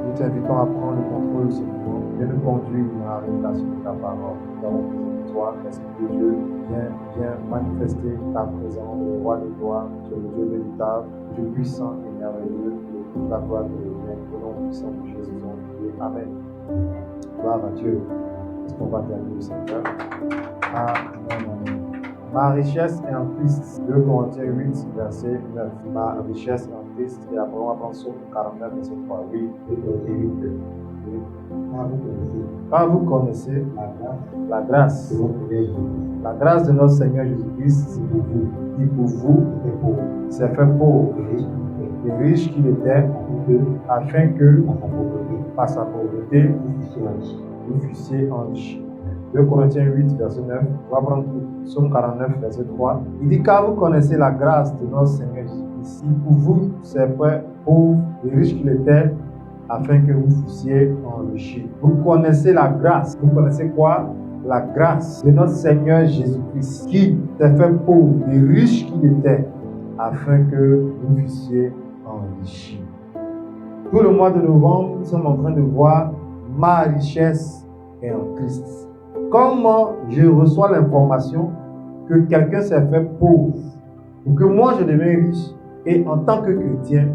Nous t'invitons à prendre le contrôle de ce moment. Viens nous conduire dans la révélation de ta parole. Nous avons besoin de toi, Esprit de Dieu. Viens manifester ta présence, le roi de gloire, tu es le Dieu véritable, Dieu puissant et merveilleux, et toute la gloire te revient. Au nom puissant de Jésus, nous avons prié. Amen. Gloire à Dieu. Est-ce qu'on va terminer le Seigneur? Amen. Ma richesse est en Christ. 2 Corinthiens 8, verset 9. Ma richesse est en Christ. Et après, on va prendre sur 49, verset 3. Oui. 2 Corinthiens 8, 9. Oui. Car vous connaissez Quand vous connaissez la grâce la grâce, de notre Seigneur Jésus-Christ, la grâce de notre Seigneur Jésus-Christ, c'est pour vous, qui pour vous qui était pauvre, s'est fait pauvre et riche qu'il et riche qu'il était, était, afin que, afin que, par sa pauvreté, par sa pauvreté, vous fussiez enrichis. vous fussiez enrichis. 2 Corinthiens 8, verset 9. On va prendre Psaume 49, verset 3. Il dit: car vous connaissez la grâce de notre Seigneur Jésus-Christ, qui pour vous s'est fait pauvre et riche qu'il était, afin que vous fussiez enrichis. Vous connaissez la grâce. Vous connaissez quoi? La grâce de notre Seigneur Jésus-Christ, qui s'est fait pauvre et riche qu'il était, afin que vous fussiez enrichis. Tout le mois de novembre, nous sommes en train de voir ma richesse est en Christ. Comment je reçois l'information que quelqu'un s'est fait pauvre ou que moi je deviens riche, et en tant que chrétien,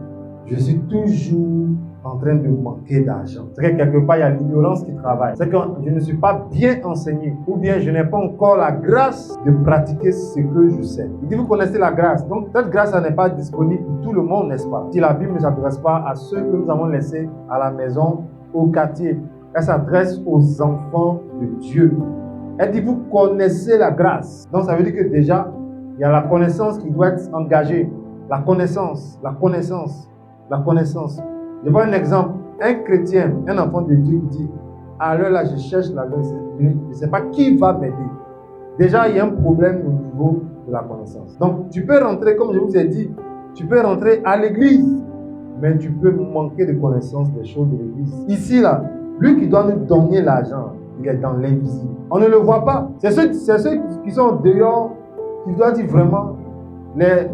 je suis toujours en train de manquer d'argent. C'est que quelque part, il y a l'ignorance qui travaille. C'est que je ne suis pas bien enseigné, ou bien je n'ai pas encore la grâce de pratiquer ce que je sais. Il dit: vous connaissez la grâce. Donc, cette grâce n'est pas disponible pour tout le monde, n'est-ce pas? Si la Bible ne s'adresse pas à ceux que nous avons laissés à la maison, au quartier, elle s'adresse aux enfants de Dieu. Elle dit: vous connaissez la grâce. Donc, ça veut dire que déjà, il y a la connaissance qui doit être engagée. La connaissance, la connaissance, la connaissance. Je prends un exemple. Un chrétien, un enfant de Dieu qui dit: à l'heure là, je cherche la grâce, je ne sais pas qui va m'aider. Déjà, il y a un problème au niveau de la connaissance. Donc, tu peux rentrer, comme je vous ai dit, tu peux rentrer à l'église, mais tu peux manquer de connaissance des choses de l'église. Ici, là, lui qui doit nous donner l'argent, il est dans l'invisible. On ne le voit pas. C'est ceux qui sont dehors qui doivent dire vraiment: les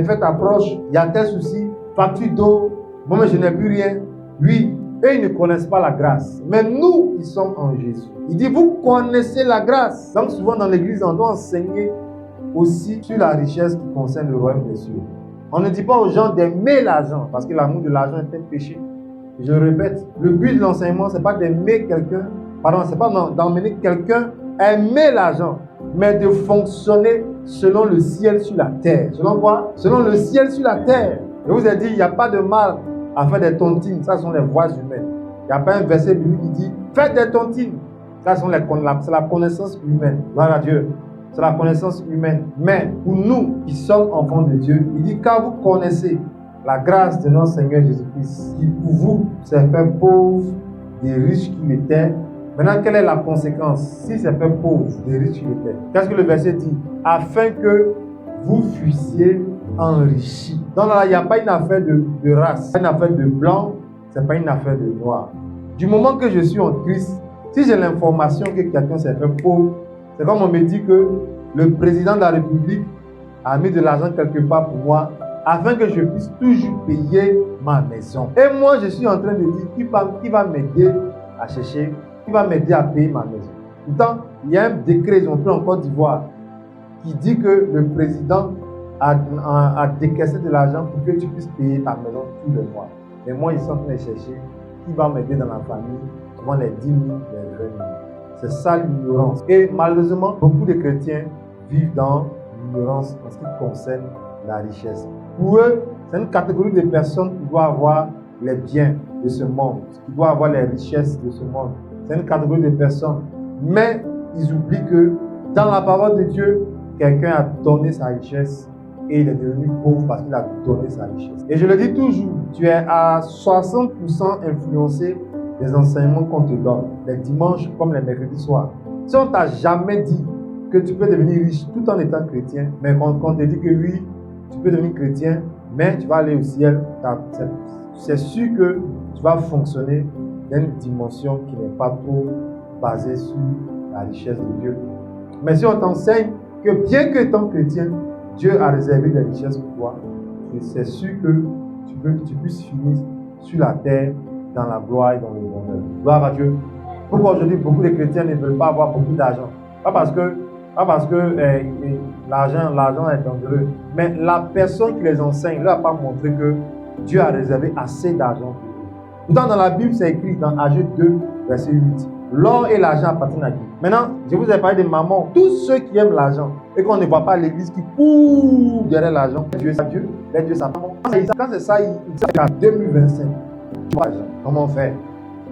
fêtes approchent, il y a tel souci, facture d'eau, moi je n'ai plus rien. Lui, eux ils ne connaissent pas la grâce. Mais nous, ils sommes en Jésus. Il dit: vous connaissez la grâce. Donc souvent dans l'église, on doit enseigner aussi sur la richesse qui concerne le royaume des cieux. On ne dit pas aux gens d'aimer l'argent, parce que l'amour de l'argent est un péché. Je le répète, le but de l'enseignement, ce n'est pas d'aimer quelqu'un, pardon, c'est pas d'emmener quelqu'un à aimer l'argent, mais de fonctionner selon le ciel sur la terre. Selon quoi? Selon le ciel sur la terre. Je vous ai dit, il n'y a pas de mal à faire des tontines. Ça sont les voies humaines. Il n'y a pas un verset biblique qui dit: faites des tontines. Ça sont c'est la connaissance humaine. Gloire à Dieu. C'est la connaissance humaine. Mais pour nous qui sommes enfants de Dieu, il dit: car vous connaissez la grâce de notre Seigneur Jésus-Christ, qui pour vous s'est fait pauvre et riche qu'il était. Maintenant, quelle est la conséquence? Si c'est fait pauvre et riche qu'il était, qu'est-ce que le verset dit? Afin que vous fussiez enrichis. Donc là, il n'y a pas une affaire de race, pas une affaire de blanc, ce n'est pas une affaire de noir. Du moment que je suis en Christ, si j'ai l'information que quelqu'un s'est fait pauvre, c'est comme on me dit que le président de la République a mis de l'argent quelque part pour moi, afin que je puisse toujours payer ma maison. Et moi, je suis en train de dire: qui va m'aider à chercher, qui va m'aider à payer ma maison. Pourtant, il y a un décret, ils ont pris en Côte d'Ivoire, qui dit que le président a décaissé de l'argent pour que tu puisses payer ta maison tous les mois. Mais moi, ils sont en train de chercher qui va m'aider dans la famille, souvent les 10 000, les 20 000. C'est ça l'ignorance. Et malheureusement, beaucoup de chrétiens vivent dans l'ignorance en ce qui concerne la richesse. Pour eux, c'est une catégorie de personnes qui doivent avoir les biens de ce monde, qui doivent avoir les richesses de ce monde. C'est une catégorie de personnes. Mais ils oublient que dans la parole de Dieu, quelqu'un a donné sa richesse et il est devenu pauvre parce qu'il a donné sa richesse. Et je le dis toujours, tu es à 60% influencé des enseignements qu'on te donne, les dimanches comme les mercredis soirs. Si on t'a jamais dit que tu peux devenir riche tout en étant chrétien, mais qu'on te dit que oui, tu peux devenir chrétien, mais tu vas aller au ciel, c'est sûr que tu vas fonctionner dans une dimension qui n'est pas trop basée sur la richesse de Dieu. Mais si on t'enseigne que bien que étant chrétien, Dieu a réservé des richesses pour toi, et c'est sûr que tu puisses finir sur la terre dans la gloire et dans le bonheur. Gloire à Dieu. Pourquoi aujourd'hui beaucoup de chrétiens ne veulent pas avoir beaucoup d'argent? Pas parce que l'argent est dangereux, mais la personne qui les enseigne ne leur a pas montré que Dieu a réservé assez d'argent pour eux. Pourtant, dans la Bible, c'est écrit dans Agé 2, verset 8. L'or et l'argent appartiennent à Dieu. Maintenant, je vous ai parlé des mamans, tous ceux qui aiment l'argent et qu'on ne voit pas l'église qui court derrière l'argent. Dieu, c'est Dieu, les dieux, ça. Quand c'est ça, il est en 2025. Comment faire?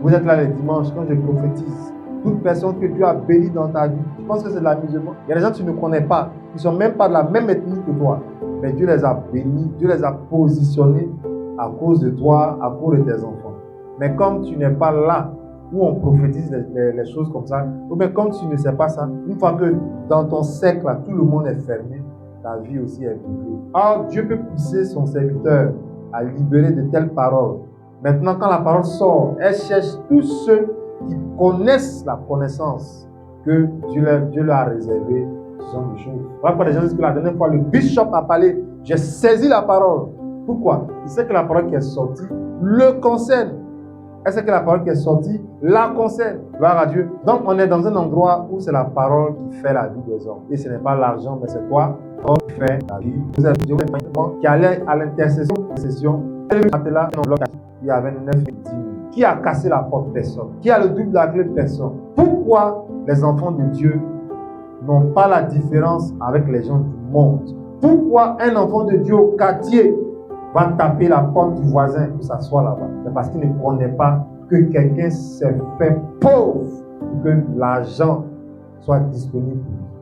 Vous êtes là les dimanches, quand je prophétise, toute personne que Dieu a bénie dans ta vie, je pense que c'est de l'amusement. Il y a des gens que tu ne connais pas, qui ne sont même pas de la même ethnie que toi. Mais Dieu les a bénis, Dieu les a positionnés à cause de toi, à cause de tes enfants. Mais comme tu n'es pas là, où on prophétise les choses comme ça, ou bien comme tu ne sais pas ça, une fois que dans ton cercle, là, tout le monde est fermé, ta vie aussi est bouclée. Or, Dieu peut pousser son serviteur à libérer de telles paroles. Maintenant, quand la parole sort, elle cherche tous ceux qui connaissent la connaissance que Dieu leur a réservée, ce genre de choses. Voilà pourquoi les gens disent que la dernière fois, le bishop a parlé, j'ai saisi la parole. Pourquoi? Il sait que la parole qui est sortie le concerne. Elle sait que la parole qui est sortie la concerne. Gloire à Dieu. Donc, on est dans un endroit où c'est la parole qui fait la vie des hommes. Et ce n'est pas l'argent, mais c'est quoi? La parole qui fait la vie. Vous avez dit qui allait à l'intercession. Il y avait 9 et 10 000. Qui a cassé la porte? Personne. Qui a le double de la clé? Personne. Pourquoi les enfants de Dieu n'ont pas la différence avec les gens du monde? Pourquoi un enfant de Dieu au quartier va taper la porte du voisin pour s'asseoir là-bas? C'est parce qu'il ne connaît pas que quelqu'un s'est fait pauvre pour que l'argent soit disponible.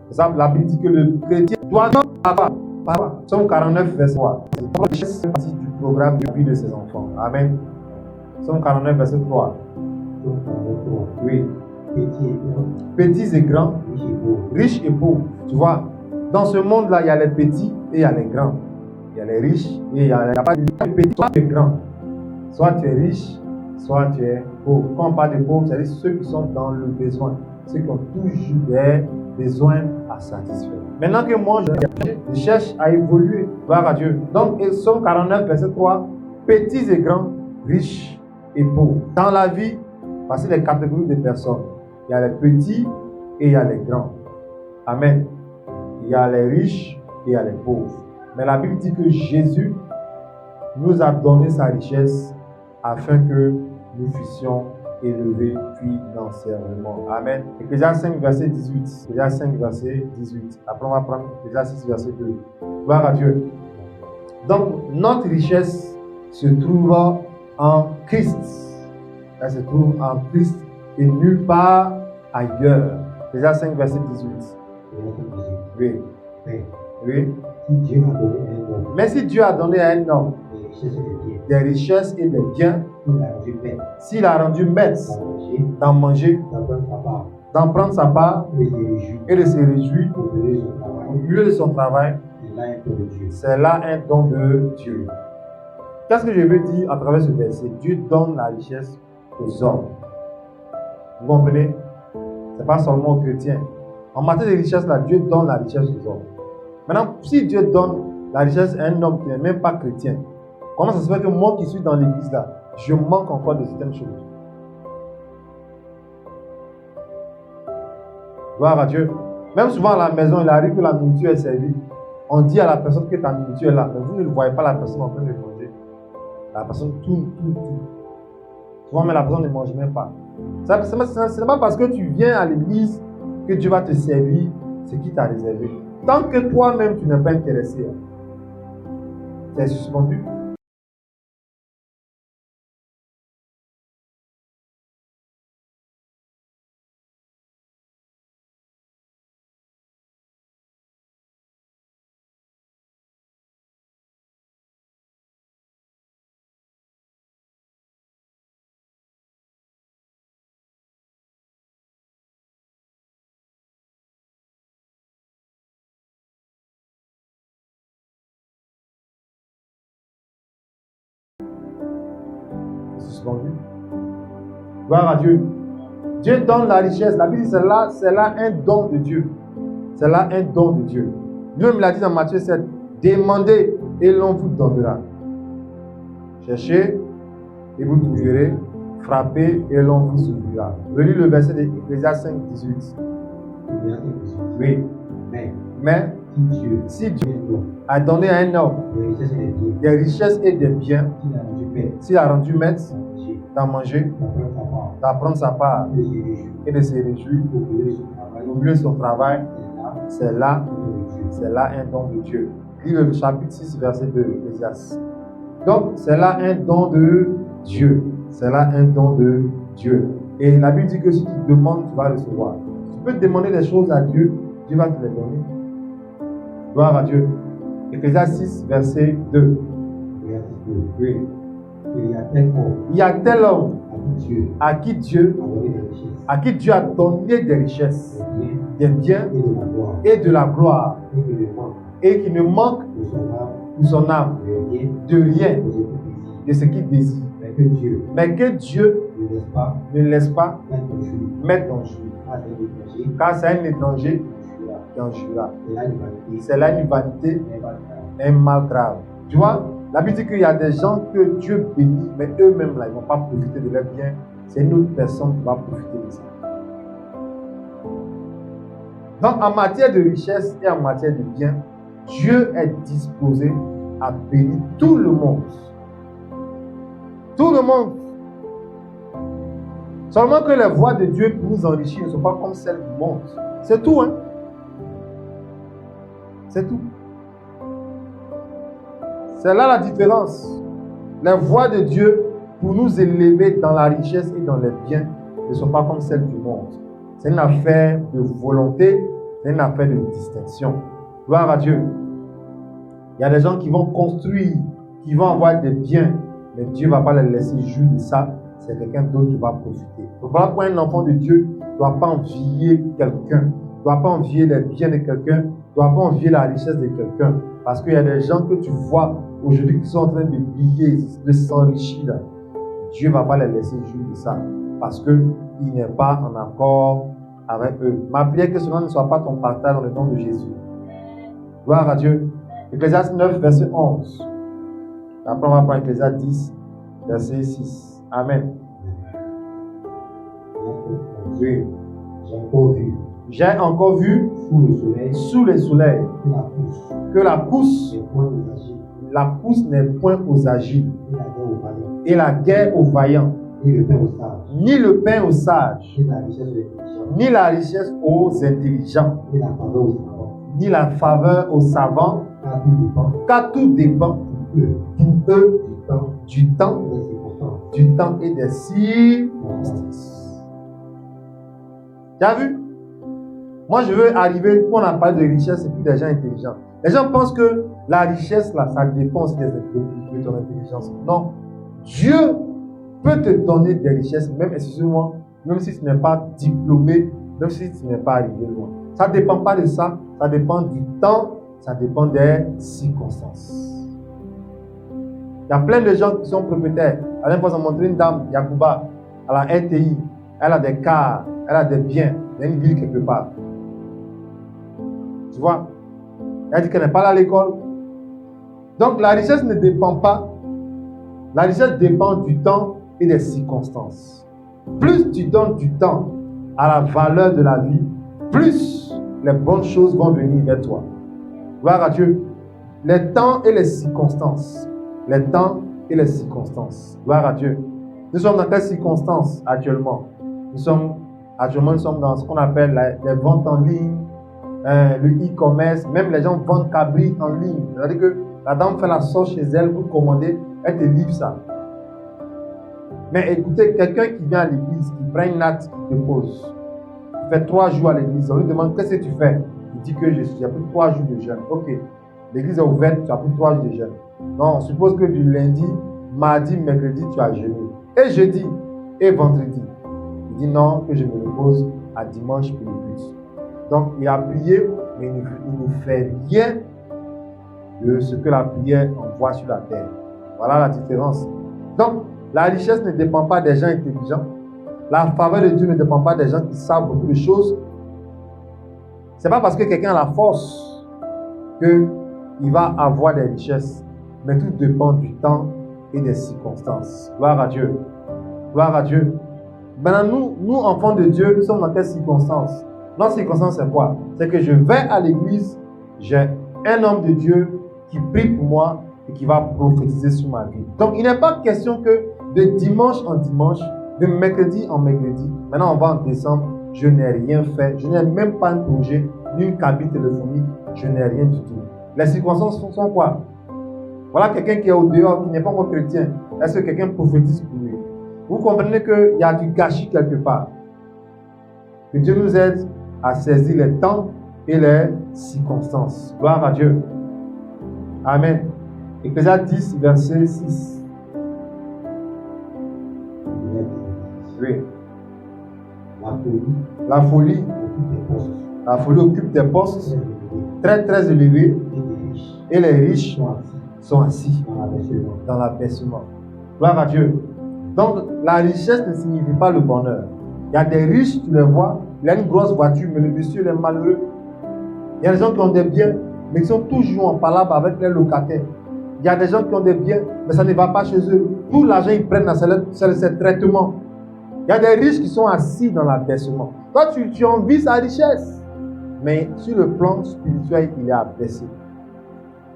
C'est ça, la Bible dit que le chrétien doit avoir. Somme 49, verset 3. C'est partie du programme de vie de ses enfants. Amen. Somme 49, verset 3. Oui. Petits et grands, riches et pauvres. Tu vois, dans ce monde-là, il y a les petits et il y a les grands. Il y a les riches et il y a pas de petits, soit tu es grand. Soit tu es riche, soit tu es pauvre. Quand on parle de pauvres, c'est-à-dire ceux qui sont dans le besoin. Ceux qui ont toujours des besoins à satisfaire. Maintenant que moi, je cherche à évoluer, gloire à Dieu. Donc, Somme 49, verset 3, petits et grands, riches et pauvres. Dans la vie, voici les catégories de personnes. Il y a les petits et il y a les grands. Amen. Il y a les riches et il y a les pauvres. Mais la Bible dit que Jésus nous a donné sa richesse afin que nous fussions élevés financièrement. Amen. Ecclésiaste 5, verset 18. Ecclésiaste 5, verset 18. Après, on va prendre Ecclésiaste 6, verset 2. Gloire à Dieu. Donc, notre richesse se trouve en Christ. Elle se trouve en Christ et nulle part ailleurs. Ecclésiaste 5, verset 18. Oui. Oui. Mais si Dieu a donné à un homme des richesses et des biens, s'il a rendu maître d'en manger, d'en prendre sa part et de se réjouir au milieu de son travail, c'est là un don de Dieu. Qu'est-ce que je veux dire à travers ce verset? Dieu donne la richesse aux hommes. Vous comprenez? Ce n'est pas seulement aux chrétiens. En matière de richesse, là, Dieu donne la richesse aux hommes. Maintenant, si Dieu donne la richesse à un homme qui n'est même pas chrétien, comment ça se fait que moi qui suis dans l'église là, je manque encore de certaines choses? Gloire à Dieu. Même souvent à la maison, il arrive que la nourriture est servie. On dit à la personne que ta nourriture est là, mais vous ne voyez pas la personne en train de manger. La personne tout. Souvent, mais la personne ne mange même pas. Ce n'est pas parce que tu viens à l'église que Dieu va te servir ce qui t'a réservé. Tant que toi-même, tu n'es pas intéressé, c'est suspendu. souvent vu. Gloire à Dieu. Dieu donne la richesse. La Bible dit c'est là un don de Dieu. C'est là un don de Dieu. Lui-même l'a dit dans Matthieu 7. Demandez et l'on vous donnera. Cherchez et vous trouverez. Frappez et l'on vous ouvrira. Relis le verset de Ecclésiaste 5, 18. Oui. Mais si Dieu a donné à un homme des richesses et des biens, s'il a rendu maître d'en manger, d'apprendre sa part et de se réjouir, d'oublier son travail, c'est là un don de Dieu. Lis le chapitre 6, verset 2 d'Ecclésiaste. Donc, c'est là un don de Dieu. C'est là un don de Dieu. Et la Bible dit que si tu demandes, tu vas recevoir. Tu peux demander des choses à Dieu, Dieu va te les donner. Gloire à Dieu. Ecclésiaste 6, verset 2. Oui. Il y a tel homme à qui Dieu a donné des richesses, des biens et de la gloire, et qui ne manque pour son âme de rien de ce qu'il désire. Mais que Dieu ne laisse pas mettre en jeu. Car c'est un étranger qui en jouera. C'est là une vanité, un mal grave. Tu vois, la Bible dit qu'il y a des gens que Dieu bénit, mais eux-mêmes là, ils ne vont pas profiter de leurs biens. C'est une autre personne qui va profiter de ça. Donc, en matière de richesse et en matière de biens, Dieu est disposé à bénir tout le monde. Tout le monde. Seulement que les voies de Dieu pour nous enrichir ne sont pas comme celles du monde. C'est tout, hein. C'est tout. C'est là la différence. Les voies de Dieu pour nous élever dans la richesse et dans les biens ne sont pas comme celles du monde. C'est une affaire de volonté, c'est une affaire de distinction. Gloire à Dieu. Il y a des gens qui vont construire, qui vont avoir des biens, mais Dieu ne va pas les laisser jouir de ça. C'est quelqu'un d'autre qui va profiter. Donc voilà pourquoi un enfant de Dieu ne doit pas envier quelqu'un, ne doit pas envier les biens de quelqu'un, ne doit pas envier la richesse de quelqu'un. Parce qu'il y a des gens que tu vois aujourd'hui qui sont en train de briller, de s'enrichir. Dieu ne va pas les laisser jouir de ça. Parce qu'il n'est pas en accord avec eux. Ma prière que cela ne soit pas ton partage dans le nom de Jésus. Gloire à Dieu. Ecclésiaste 9, verset 11. Après, on va prendre Ecclésiaste 10, verset 6. Amen. Oui. J'ai encore vu sous le soleil que la pousse n'est point aux agiles et la guerre aux vaillants, ni le pain aux sages, ni la richesse aux intelligents, ni la faveur aux savants, car tout dépend pour eux du temps et des circonstances. Tu as vu? Moi, je veux arriver, pour on a parlé de richesse et puis des gens intelligents. Les gens pensent que la richesse, là, ça dépend aussi de ton intelligence. Non. Dieu peut te donner des richesses, même, excusez-moi, même si tu n'es pas diplômé, même si tu n'es pas arrivé loin. Ça ne dépend pas de ça, ça dépend du temps, ça dépend des circonstances. Il y a plein de gens qui sont propriétaires. À la fois, ils ont montré une dame, Yacouba, à la RTI. Elle a des cars, elle a des biens dans une ville quelque part. Tu vois? Elle dit qu'elle n'est pas là à l'école. Donc la richesse ne dépend pas. La richesse dépend du temps et des circonstances. Plus tu donnes du temps à la valeur de la vie, plus les bonnes choses vont venir vers toi. Gloire à Dieu. Les temps et les circonstances. Les temps et les circonstances. Gloire à Dieu. Nous sommes dans quelles circonstances actuellement? Nous sommes dans ce qu'on appelle les ventes en ligne, le e-commerce. Même les gens vendent cabris en ligne. C'est-à-dire que la dame fait la sauce chez elle, vous commandez, elle te livre ça. Mais écoutez, quelqu'un qui vient à l'église, qui prend une acte, qui dépose, il fait 3 jours à l'église, on lui demande qu'est-ce que tu fais? Il dit que j'ai pris 3 jours de jeûne. Ok, l'église est ouverte, tu as pris 3 jours de jeûne. Non, on suppose que du lundi, mardi, mercredi, tu as jeûné. Et jeudi et vendredi. Il dit non, que je me repose à dimanche puis le plus. Donc, il a prié, mais il ne fait rien de ce que la prière envoie sur la terre. Voilà la différence. Donc, La richesse ne dépend pas des gens intelligents. La faveur de Dieu ne dépend pas des gens qui savent beaucoup de choses. Ce n'est pas parce que quelqu'un a la force qu'il va avoir des richesses. Mais tout dépend du temps et des circonstances. Gloire à Dieu. Gloire à Dieu. Maintenant, nous, enfants de Dieu, nous sommes dans quelles circonstances? Notre circonstance, c'est quoi? C'est que je vais à l'église, j'ai un homme de Dieu qui prie pour moi et qui va prophétiser sur ma vie. Donc, il n'est pas question que de dimanche en dimanche, de mercredi en mercredi, maintenant on va en décembre, je n'ai rien fait, je n'ai même pas un projet, ni une cabine téléphonique, je n'ai rien du tout. Les circonstances sont quoi? Voilà quelqu'un qui est au dehors, qui n'est pas encore chrétien. Est-ce que quelqu'un prophétise pour lui? Vous comprenez qu'il y a du gâchis quelque part. Que Dieu nous aide à saisir les temps et les circonstances. Gloire à Dieu. Amen. Ecclésiaste 10, verset 6. Oui. La folie occupe des postes très élevés et les riches sont assis dans l'abaissement. Gloire à Dieu. Donc, la richesse ne signifie pas le bonheur. Il y a des riches, tu les vois, il a une grosse voiture, mais le monsieur il est malheureux. Il y a des gens qui ont des biens, mais qui sont toujours en palabre avec les locataires. Il y a des gens qui ont des biens, mais ça ne va pas chez eux. Tout l'argent ils prennent dans ces traitements. Il y a des riches qui sont assis dans l'abaissement. Toi, tu envies sa richesse. Mais sur le plan spirituel, il est abaissé.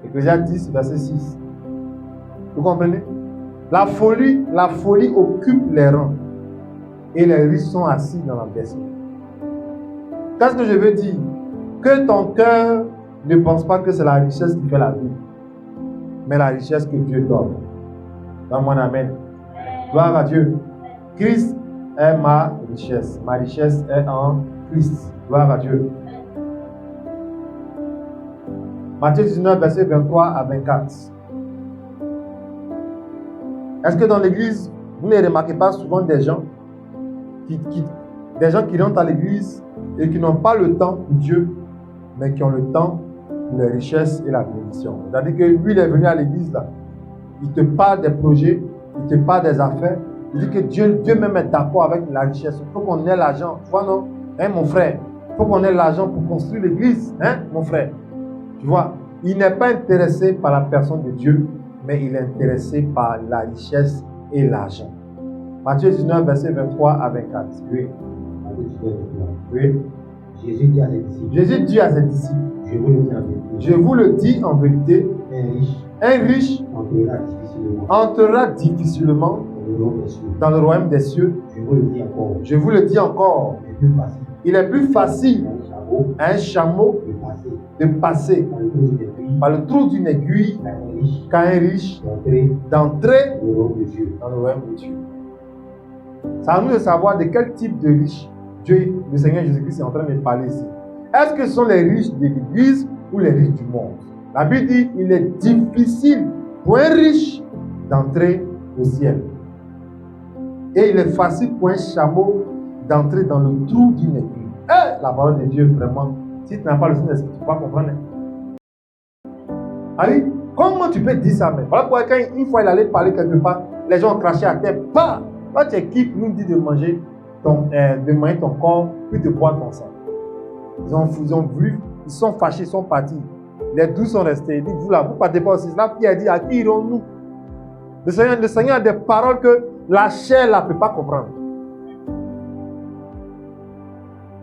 Ecclésiaste 10, verset 6. Vous comprenez? La folie occupe les rangs. Et les riches sont assis dans l'abaissement. Qu'est-ce que je veux dire? Que ton cœur ne pense pas que c'est la richesse qui fait la vie. Mais la richesse que Dieu donne. Dans mon amen. Gloire à Dieu. Christ est ma richesse. Ma richesse est en Christ. Gloire à Dieu. Matthieu 19, verset 23 à 24. Est-ce que dans l'église, vous ne remarquez pas souvent des gens qui rentrent à l'église et qui n'ont pas le temps pour Dieu, mais qui ont le temps pour les richesses et la bénédiction? C'est-à-dire que lui, il est venu à l'église là. Il te parle des projets, il te parle des affaires. Il dit que Dieu même est d'accord avec la richesse. Il faut qu'on ait l'argent. Tu vois, non? Hein, mon frère? Il faut qu'on ait l'argent pour construire l'église. Hein, mon frère? Tu vois? Il n'est pas intéressé par la personne de Dieu, mais il est intéressé par la richesse et l'argent. Matthieu 19, verset 23 à 24. Oui. Oui. Jésus dit à ses disciples, je vous le dis en vérité, un riche entrera difficilement dans le royaume des cieux. Je vous le dis encore. Il est plus facile à un chameau de passer par le trou d'une aiguille qu'à un riche d'entrer dans le royaume de Dieu. C'est à nous de savoir de quel type de riche le Seigneur Jésus-Christ est en train de parler ici. Est-ce que ce sont les riches de l'église ou les riches du monde? La Bible dit qu'il est difficile pour un riche d'entrer au ciel. Et il est facile pour un chameau d'entrer dans le trou d'une aiguille. La parole de Dieu, vraiment, si tu n'as pas le Saint-Esprit, tu ne peux pas comprendre. Allez, comment tu peux dire ça même? Voilà pourquoi quand une fois il allait parler quelque part, les gens ont craché à terre. Pas! Toi, tu es qui pour nous dire de manger ton corps, puis de boire ton sang? Ils ont voulu, ils sont fâchés, ils sont partis. Les 12 sont restés. Ils disent, vous là, vous partez pas aussi. Là, Pierre dit, à qui irons-nous? Le Seigneur a des paroles que la chair ne peut pas comprendre.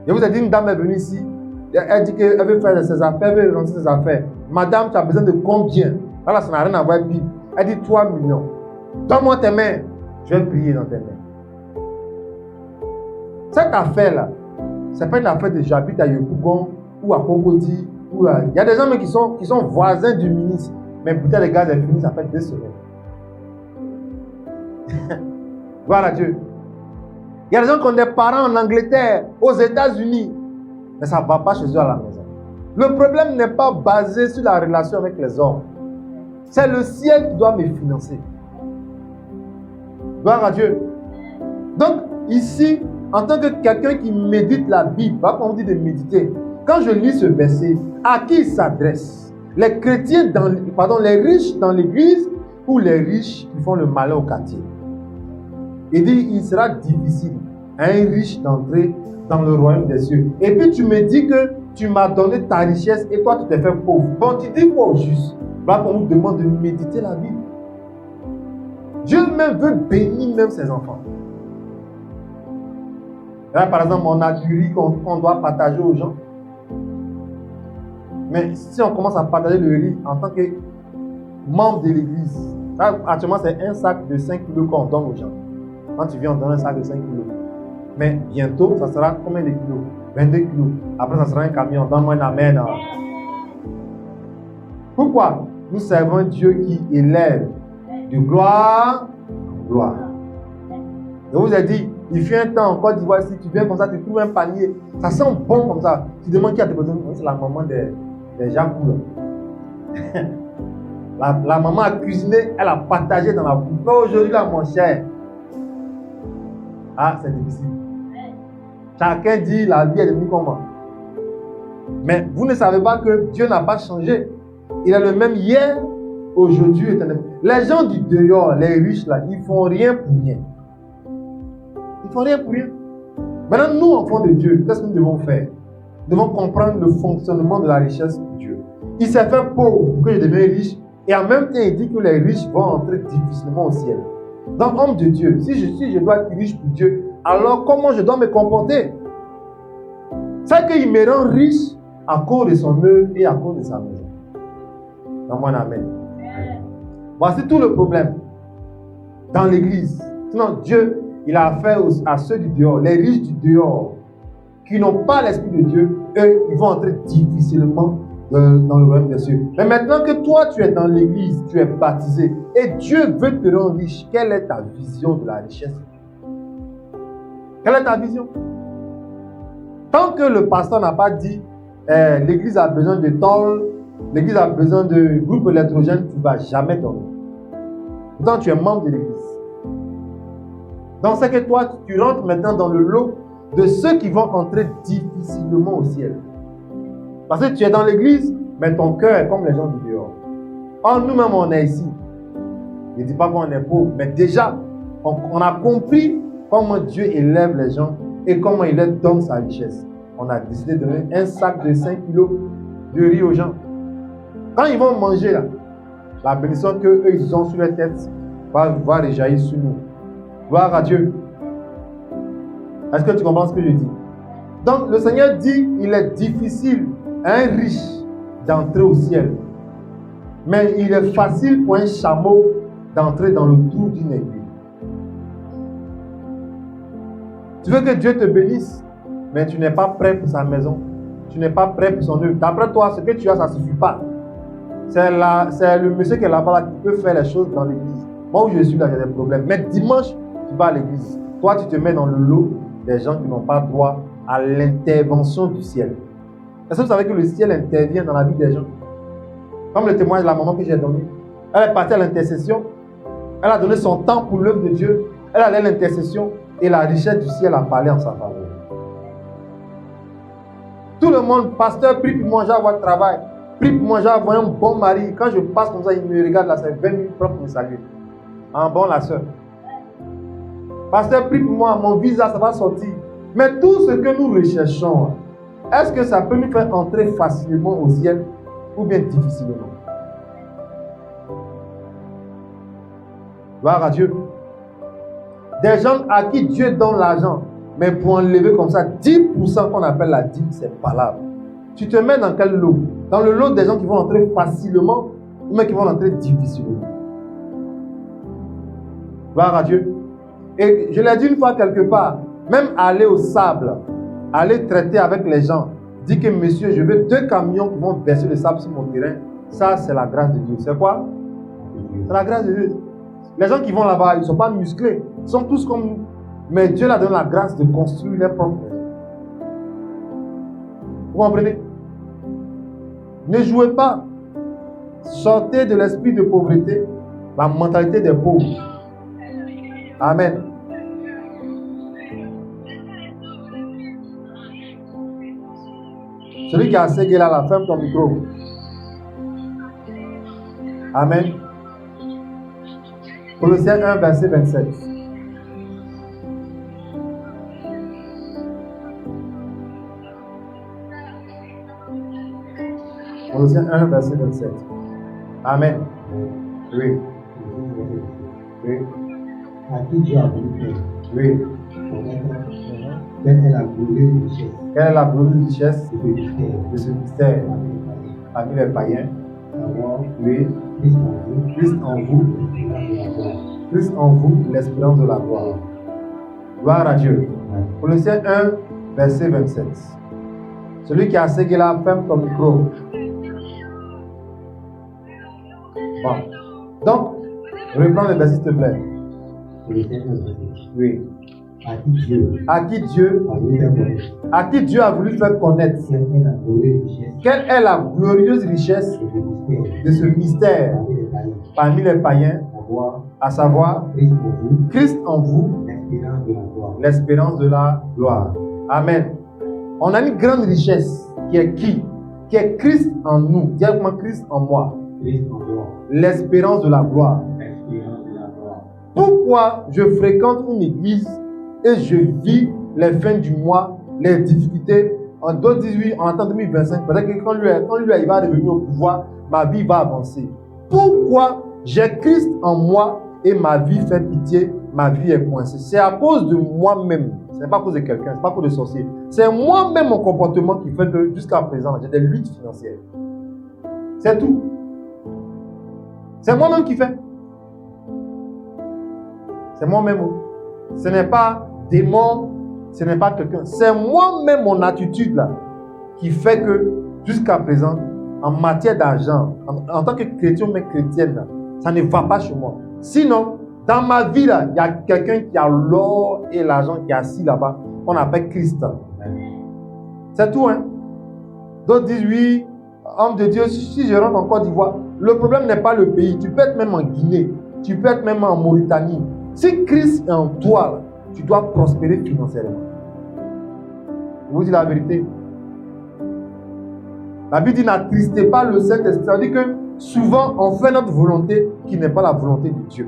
Je vous ai dit, une dame est venue ici. Elle dit qu'elle veut faire ses affaires, elle veut lancer ses affaires. Madame, tu as besoin de combien? Là, ça n'a rien à voir avec Bible. Elle dit 3 millions. Donne-moi tes mains. Je vais prier dans tes mains. Cette affaire-là, ce n'est pas une affaire de j'habite à Yopougon ou à Cocody. Il y a des gens qui sont voisins du ministre. Mais putain, les gars, les fini, ça fait 2 semaines. Voilà Dieu. Il y a des gens qui ont des parents en Angleterre, aux États-Unis. Mais ça ne va pas chez eux à la maison. Le problème n'est pas basé sur la relation avec les hommes. C'est le ciel qui doit me financer. Gloire à Dieu. Donc, ici, en tant que quelqu'un qui médite la Bible, pas qu'on dit de méditer, quand je lis ce verset, à qui il s'adresse? Les chrétiens, les riches dans l'église ou les riches qui font le malin au quartier? Il dit, il sera difficile à un riche d'entrer dans le royaume des cieux. Et puis tu me dis que tu m'as donné ta richesse et toi tu t'es fait pauvre. Bon, tu dis quoi au juste? Là, on nous demande de méditer la Bible. Dieu même veut bénir même ses enfants. Là, par exemple, on a du riz qu'on doit partager aux gens. Mais si on commence à partager le riz en tant que membre de l'église, là, actuellement, c'est un sac de 5 kilos qu'on donne aux gens. Quand tu viens, on donne un sac de 5 kilos. Mais bientôt, ça sera combien de kilos? 22 kilos. Après, ça sera un camion. Donne-moi un amen. Pourquoi? Nous servons un Dieu qui élève de gloire en gloire. Je vous ai dit, il fait un temps en Côte d'Ivoire, si tu viens comme ça, tu trouves un panier, ça sent bon comme ça. Tu demandes qui a déposé. C'est la maman des Jacques. La maman a cuisiné, elle a partagé dans la bouffe. Mais aujourd'hui, là, mon cher, c'est difficile. Chacun dit la vie est devenue comment? Mais vous ne savez pas que Dieu n'a pas changé. Il est le même hier, aujourd'hui, éternellement. Les gens du dehors, les riches là, ils font rien pour rien. Ils font rien pour rien. Maintenant, nous, enfants de Dieu, qu'est-ce que nous devons faire? Nous devons comprendre le fonctionnement de la richesse de Dieu. Il s'est fait pauvre pour que je devienne riche. Et en même temps, il dit que les riches vont entrer difficilement au ciel. Donc, homme de Dieu, si je dois être riche pour Dieu, alors comment je dois me comporter? C'est qu'il me rend riche à cause de son œuvre et à cause de sa maison. Dans mon amen. Voici tout le problème dans l'église. Sinon, Dieu, il a affaire à ceux du dehors, les riches du dehors, qui n'ont pas l'esprit de Dieu, eux, ils vont entrer difficilement dans le royaume des cieux. Mais maintenant que toi, tu es dans l'église, tu es baptisé, et Dieu veut te rendre riche, quelle est ta vision de la richesse? Quelle est ta vision? Tant que le pasteur n'a pas dit, l'église a besoin de tôle, l'église a besoin de groupe électrogène, tu ne vas jamais donner. Pourtant, tu es membre de l'église. Donc, c'est que toi, tu rentres maintenant dans le lot de ceux qui vont entrer difficilement au ciel. Parce que tu es dans l'église, mais ton cœur est comme les gens du dehors. Or, nous-mêmes, on est ici. Je ne dis pas qu'on est pauvre, mais déjà, on a compris comment Dieu élève les gens et comment il leur donne sa richesse. On a décidé de donner un sac de 5 kilos de riz aux gens. Quand ils vont manger, là, la bénédiction qu'eux, ils ont sur leur tête va réjaillir sur nous. Gloire à Dieu. Est-ce que tu comprends ce que je dis? Donc, le Seigneur dit, il est difficile à un riche d'entrer au ciel. Mais il est facile pour un chameau d'entrer dans le trou d'une aiguille. Tu veux que Dieu te bénisse, mais tu n'es pas prêt pour sa maison. Tu n'es pas prêt pour son œuvre. D'après toi, ce que tu as, ça ne suffit pas. C'est le monsieur qui est là-bas qui peut faire les choses dans l'église. Moi où je suis là, j'ai des problèmes. Mais dimanche, tu vas à l'église. Toi, tu te mets dans le lot des gens qui n'ont pas droit à l'intervention du ciel. Est-ce que vous savez que le ciel intervient dans la vie des gens? Comme le témoignage de la maman que j'ai donné. Elle est partie à l'intercession. Elle a donné son temps pour l'œuvre de Dieu. Elle allait à l'intercession et la richesse du ciel a parlé en sa faveur. Tout le monde, pasteur, prie pour moi, j'ai avoir le travail. Prie pour moi, j'ai avoir un bon mari. Quand je passe comme ça, il me regarde là, c'est 20 000 francs pour me saluer. En bon, la soeur. Pasteur, prie pour moi, mon visa, ça va sortir. Mais tout ce que nous recherchons, est-ce que ça peut nous faire entrer facilement au ciel ou bien difficilement? Gloire à Dieu. Des gens à qui Dieu donne l'argent, mais pour enlever comme ça 10% qu'on appelle la dîme, c'est valable. Tu te mets dans quel lot? Dans le lot des gens qui vont entrer facilement ou même qui vont entrer difficilement. Gloire à Dieu. Et je l'ai dit une fois quelque part, même aller au sable, aller traiter avec les gens, dire que monsieur, je veux 2 camions qui vont verser le sable sur mon terrain, ça c'est la grâce de Dieu. C'est quoi? C'est la grâce de Dieu. Les gens qui vont là-bas, ils ne sont pas musclés, ils sont tous comme nous. Mais Dieu leur donne la grâce de construire leur propre maison. Vous comprenez? Ne jouez pas. Sortez de l'esprit de pauvreté, la mentalité des pauvres. Amen. Celui qui a assez gueule là, ferme ton micro. Amen. Colossiens 1, verset 27. Colossiens 1, verset 27. Amen. Oui. Oui. À qui Dieu a voulu faire Oui. connaître quelle est la glorieuse richesse Quelle est la glorieuse richesse de ce mystère de ce mystère parmi les païens, parmi les païens? savoir Oui. Christ en vous, Christ en vous, l'espérance de la gloire. Christ en vous, l'espérance de la gloire. Gloire à Dieu. Colossiens 1, verset 27. Celui qui a ce là, ferme ton micro. Bon. Donc, reprends le verset, s'il te plaît. Colossiens 1, verset. Oui. À qui Dieu À qui Dieu a voulu faire connaître à qui Dieu a voulu faire connaître quelle est la glorieuse quelle est la glorieuse richesse richesse de ce mystère de ce mystère parmi les païens, parmi les païens, à savoir Christ en vous, Christ en vous, l'espérance de la gloire. l'espérance de la gloire. Amen. On a une grande richesse qui est qui? Qui est Christ en nous. Directement Christ en moi. Christ en toi, L'espérance de la gloire. l'espérance de la gloire. Pourquoi je fréquente une église et je vis les fins du mois, les difficultés? En 2018, en attendant 2025, peut-être que quand lui il va revenir au pouvoir, ma vie va avancer. Pourquoi j'ai Christ en moi et ma vie fait pitié, ma vie est coincée? C'est à cause de moi-même. Ce n'est pas à cause de quelqu'un, ce n'est pas à cause de sorcier. C'est moi-même mon comportement qui fait que jusqu'à présent, j'ai des luttes financières. C'est tout. C'est moi-même qui fais. C'est moi-même. Ce n'est pas démon, ce n'est pas quelqu'un. C'est moi-même, mon attitude là, qui fait que jusqu'à présent, en matière d'argent, en tant que chrétien, mais chrétienne, là, ça ne va pas chez moi. Sinon, dans ma vie là, il y a quelqu'un qui a l'or et l'argent qui est assis là-bas, qu'on appelle Christ. C'est tout, hein. D'autres disent oui, homme de Dieu, si je rentre en Côte d'Ivoire, le problème n'est pas le pays. Tu peux être même en Guinée, tu peux être même en Mauritanie. Si Christ est en toi, là, tu dois prospérer financièrement. Je vous dis la vérité. La Bible dit n'attristez pas le Saint-Esprit. Ça veut dire que souvent on fait notre volonté qui n'est pas la volonté de Dieu.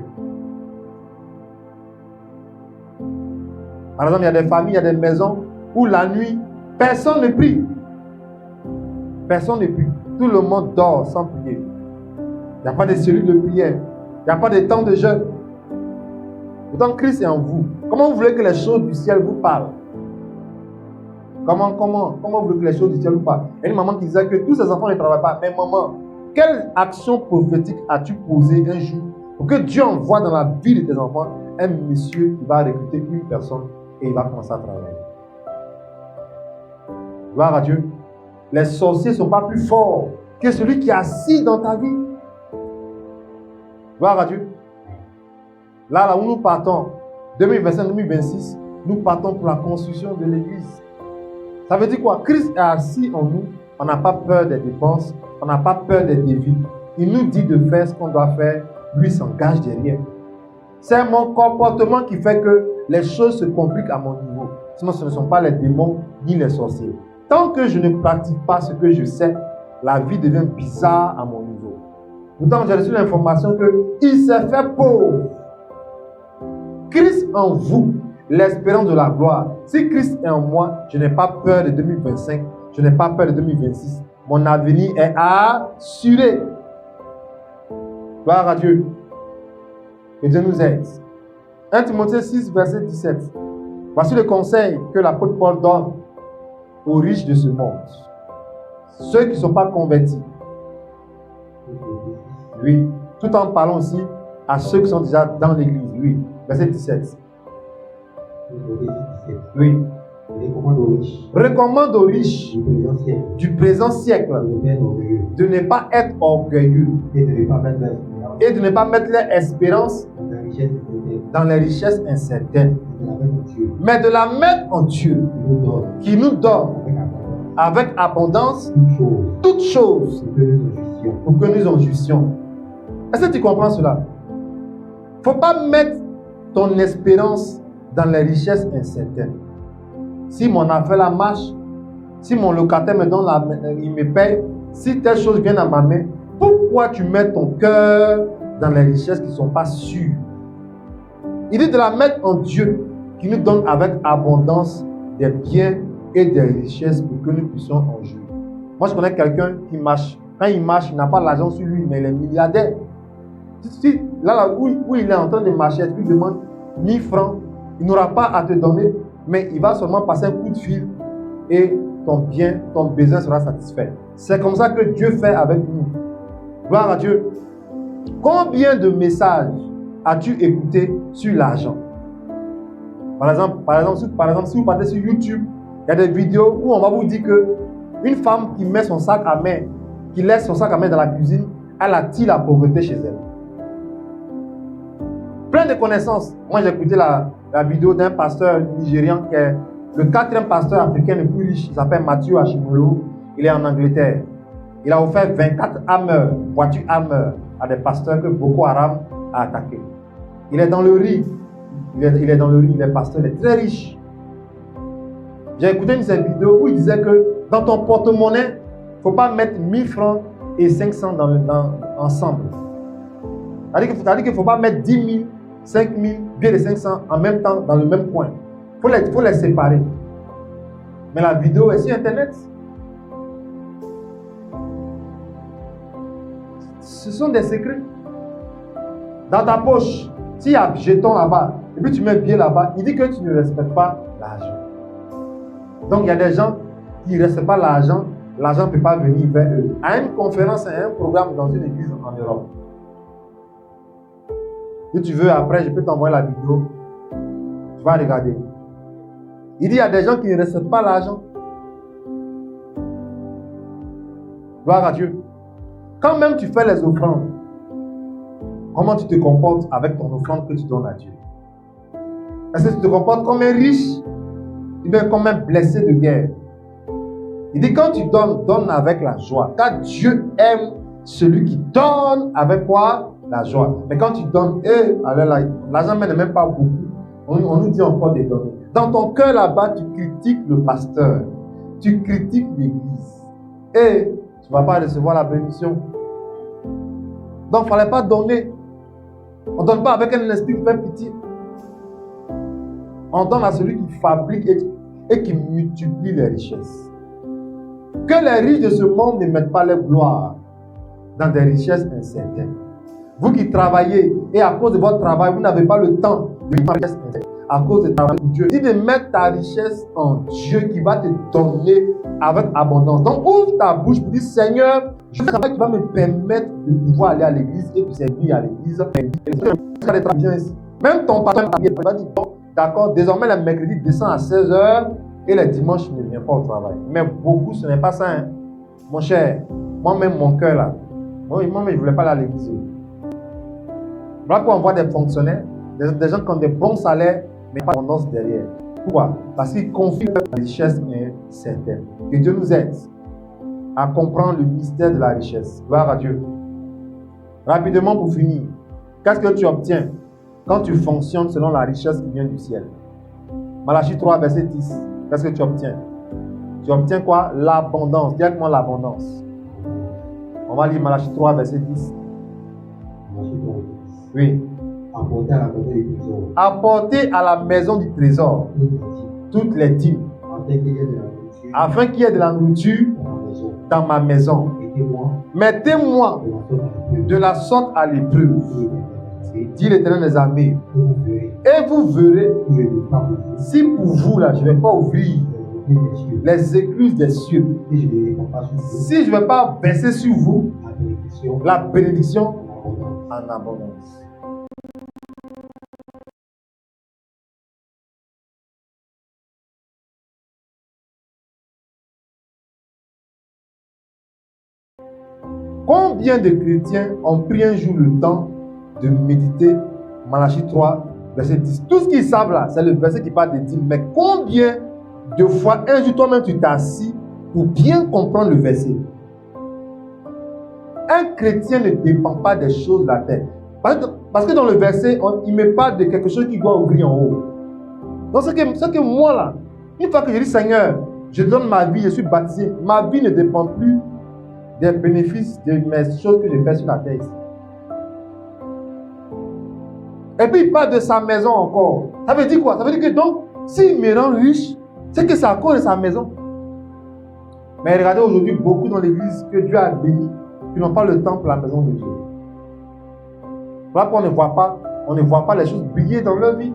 Par exemple, il y a des familles, il y a des maisons où la nuit, personne ne prie. Personne ne prie. Tout le monde dort sans prier. Il n'y a pas de cellules de prière. Il n'y a pas de temps de jeûne. Pourtant, Christ est en vous. Comment vous voulez que les choses du ciel vous parlent? Comment vous voulez que les choses du ciel vous parlent? Il y a une maman qui disait que tous ses enfants ne travaillent pas. Mais maman, quelle action prophétique as-tu posée un jour pour que Dieu envoie dans la vie de tes enfants un monsieur qui va recruter une personne et il va commencer à travailler? Gloire à Dieu. Les sorciers ne sont pas plus forts que celui qui est assis dans ta vie. Gloire à Dieu. Là où nous partons, 2025-2026, nous partons pour la construction de l'église. Ça veut dire quoi? Christ est assis en nous. On n'a pas peur des dépenses. On n'a pas peur des défis. Il nous dit de faire ce qu'on doit faire. Lui s'engage derrière. C'est mon comportement qui fait que les choses se compliquent à mon niveau. Sinon, ce ne sont pas les démons ni les sorciers. Tant que je ne pratique pas ce que je sais, la vie devient bizarre à mon niveau. Pourtant, j'ai reçu l'information qu'il s'est fait pauvre. Christ en vous, l'espérance de la gloire. Si Christ est en moi, je n'ai pas peur de 2025, je n'ai pas peur de 2026. Mon avenir est assuré. Gloire à Dieu. Que Dieu nous aide. 1 Timothée 6, verset 17. Voici le conseil que l'apôtre Paul donne aux riches de ce monde. Ceux qui ne sont pas convertis. Oui. Tout en parlant aussi à ceux qui sont déjà dans l'église. Oui. Verset 17. Oui. Recommande aux riches du présent siècle de ne pas être orgueilleux et de ne pas mettre leur espérance dans les richesses incertaines, mais de la mettre en Dieu qui nous donne avec abondance toutes choses pour que nous en jouissions. Est-ce que tu comprends cela? Il ne faut pas mettre ton espérance dans les richesses incertaines. Si mon affaire la marche, si mon locataire me donne il me paye, si telle chose vient à ma main, pourquoi tu mets ton cœur dans les richesses qui ne sont pas sûres? Il dit de la mettre en Dieu qui nous donne avec abondance des biens et des richesses pour que nous puissions en jouir. Moi, je connais quelqu'un qui marche Quand il marche, il n'a pas l'argent sur lui, mais il est milliardaire. Là où il est en train de marcher, tu lui demandes 1000 francs, il n'aura pas à te donner, mais il va seulement passer un coup de fil et ton bien, ton besoin sera satisfait. C'est comme ça que Dieu fait avec nous. Gloire à Dieu. Combien de messages as-tu écouté sur l'argent? Par exemple, si vous partez sur YouTube, il y a des vidéos où on va vous dire que une femme qui met son sac à main, qui laisse son sac à main dans la cuisine, elle attire la pauvreté chez elle. Plein de connaissances. Moi, j'ai écouté la vidéo d'un pasteur nigérian qui est le 4e pasteur africain le plus riche. Il s'appelle Matthew Ashimolo. Il est en Angleterre. Il a offert 24 Hammer, voitures Hammer, à des pasteurs que Boko Haram a attaqués. Il est dans le riz. Il est dans le riz. Il est pasteur, il est très riche. J'ai écouté une de ses vidéos où il disait que dans ton porte-monnaie, il ne faut pas mettre 1000 francs et 500 ensemble. C'est-à-dire qu'il ne faut pas mettre 10 000, 5 000, bien les 500 en même temps dans le même coin. Il faut les séparer. Mais la vidéo est sur Internet. Ce sont des secrets. Dans ta poche, s'il y a un jeton là-bas, et puis tu mets bien là-bas, il dit que tu ne respectes pas l'argent. Donc il y a des gens qui ne respectent pas l'argent, l'argent ne peut pas venir vers eux. À une conférence, à un programme dans une église en Europe. Si tu veux, après, je peux t'envoyer la vidéo. Tu vas regarder. Il dit il y a des gens qui ne respectent pas l'argent. Gloire à Dieu. Quand même tu fais les offrandes, comment tu te comportes avec ton offrande que tu donnes à Dieu? Est-ce que tu te comportes comme un riche ou bien comme un blessé de guerre? Il dit quand tu donnes, donne avec la joie. Car Dieu aime celui qui donne avec quoi? La joie. Mais quand tu donnes, l'argent n'est même pas beaucoup. On nous dit encore de donner. Dans ton cœur là-bas, tu critiques le pasteur. Tu critiques l'église. Et tu ne vas pas recevoir la bénédiction. Donc, il ne fallait pas donner. On ne donne pas avec un esprit qui fait pitié. On donne à celui qui fabrique et qui multiplie les richesses. Que les riches de ce monde ne mettent pas leur gloire dans des richesses incertaines. Vous qui travaillez et à cause de votre travail, vous n'avez pas le temps de mettre richesse à cause du travail de Dieu. Dis de mettre ta richesse en Dieu qui va te donner avec abondance. Donc ouvre ta bouche pour dire Seigneur, je veux un travail qui va me permettre de pouvoir aller à l'église et de servir à l'église. Même ton patron va dire bon, d'accord, désormais le mercredi descend à 16h et le dimanche ne vient pas au travail. Mais beaucoup, ce n'est pas ça. Hein. Mon cher, moi-même, mon cœur là, moi-même, je ne voulais pas aller à l'église. Voilà pourquoi on voit des fonctionnaires, des gens qui ont des bons salaires, mais pas d'abondance derrière. Pourquoi? Parce qu'ils confient la richesse incertaine. Que Dieu nous aide à comprendre le mystère de la richesse. Gloire à Dieu. Rapidement pour finir, qu'est-ce que tu obtiens quand tu fonctionnes selon la richesse qui vient du ciel? Malachie 3, verset 10. Qu'est-ce que tu obtiens? Tu obtiens quoi? L'abondance. Dis avec moi l'abondance. On va lire Malachie 3, verset 10. Oui. Apporter à la maison du trésor toutes les dîmes, afin qu'il y ait de la nourriture dans ma maison. Mettez-moi de la sorte à l'épreuve, dit l'Éternel des armées, et vous verrez si pour vous là je ne vais pas ouvrir les écluses des cieux, si je ne vais pas verser sur vous la bénédiction en abondance. Combien de chrétiens ont pris un jour le temps de méditer Malachie 3, verset 10? Tout ce qu'ils savent là, c'est le verset qui parle de dîmes. Mais combien de fois un jour toi-même tu t'es assis pour bien comprendre le verset? Un chrétien ne dépend pas des choses de la terre. Parce que dans le verset, il me parle de quelque chose qui doit ouvrir en haut. Donc c'est que moi là, une fois que je dis Seigneur, je donne ma vie, je suis baptisé, ma vie ne dépend plus des bénéfices de mes choses que je fais sur la terre ici. Et puis il parle de sa maison encore. Ça veut dire quoi? Ça veut dire que donc, s'il me rend riche, c'est que c'est à cause de sa maison. Mais regardez aujourd'hui beaucoup dans l'église que Dieu a béni. qui n'ont pas le temps pour la maison de Dieu. Voilà qu'on ne voit pas les choses briller dans leur vie.